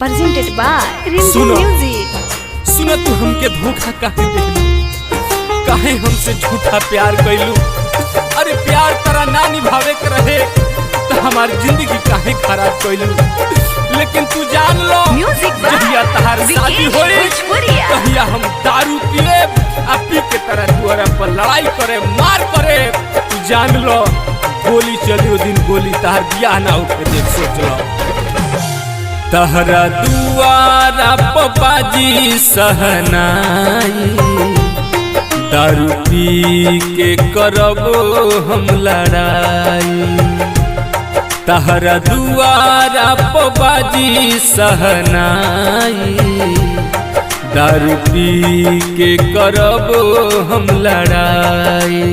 presented by Ringo सुनो Music। सुनो तू हमके धोखा काहे देलू, काहे हमसे झूठा प्यार कैलू। अरे प्यार तरा ना निभावे के रहे तो हमारी जिंदगी काहे खराब कैलू। लेकिन तू जान लो जहिया तहार शादी होई तहिया हम दारू पिए आ पी के तरह दुआरा पर लड़ाई करे मार करे। तू जान लो गोली चली ओ दिन गोली तहार बियाह ना होके देख सोच लो। तहरा दुआरा पपाजी सहनाई दारू पी के करबो हम लड़ाई। तहरा दुआरा पपाजी सहनाई दारू पी के करबो हम लड़ाई।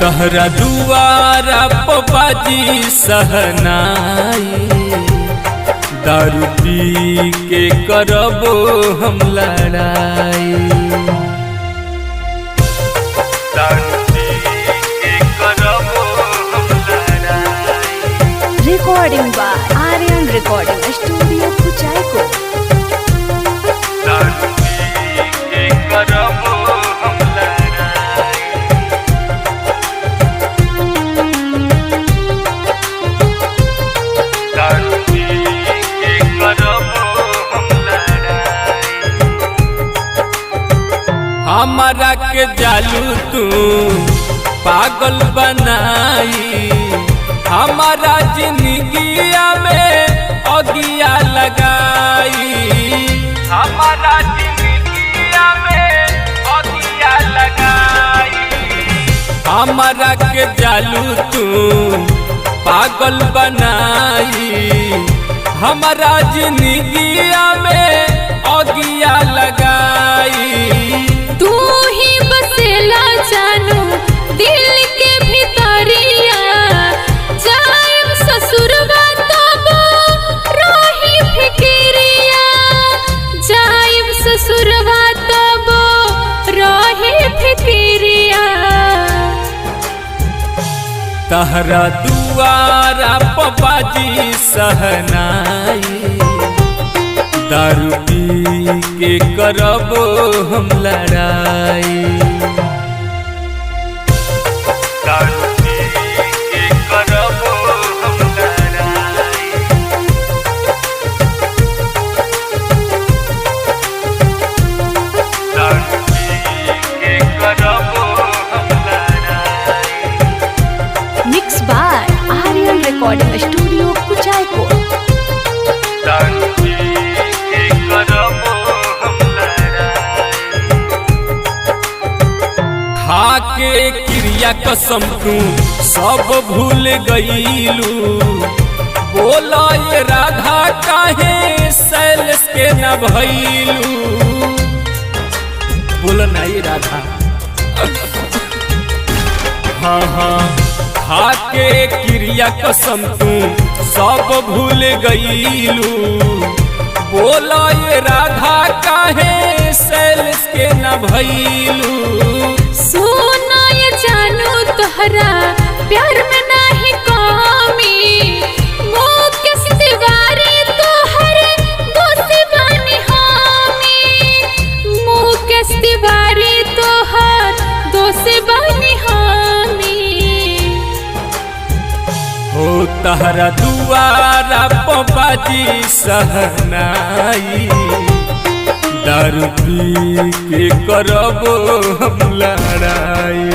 तहरा दुआरा पपाजी सहनाई दारू पी के करबो हम लड़ाई। दारू पी के करबो हम लड़ाई। Recording by Aryan Recording Studio Kuchaiko। दारू पी के करबो हम लड़ाई। दारू पी के करबो हम लड़ाई। हमारा के जालू तू पागल बनाई, हमारा जिंदगिया में अगिया लगाई। हमारा जिंदगिया में अगिया लगाई। हमारा के जालू तू पागल बनाई, हमारा जिंदगिया में अगिया लगाई। तू ही बसेला जानू दिल के भीतरिया, जाइब ससुरवा तब रही फिक्रिया, जाइब ससुरवा तब रही फिक्रिया। तहरा दुआरा पपाजी सहनाई दारू पी के करबो हम लड़ाई। दारू पी के करबो हम लड़ाई। दारू पी के करबो हम लड़ाई। Mixed by Aryan Recording Studio Kuchaiko। दारू पी के करबो हम लड़ाई। खाके क्रिया कसम तू सब भूल गईलू, बोला ये राधा काहे सैलेश के न भइलू। बोला ना ये राधा। हाँ हाँ खाके क्रिया कसम तू सब भूल गईलू, बोला ये राधा काहे सैलेश के न भइलू। सोना ये जानू तोहरा प्यार में नाही कमी, मुकेश तिवारी तोहर दोस्त बानी हामी, मुकेश तिवारी तोहर दोस्त बानी हामी। हो तहरा दुआरा पपाजी सहनाई दारू पी के करबो हम लड़ाई।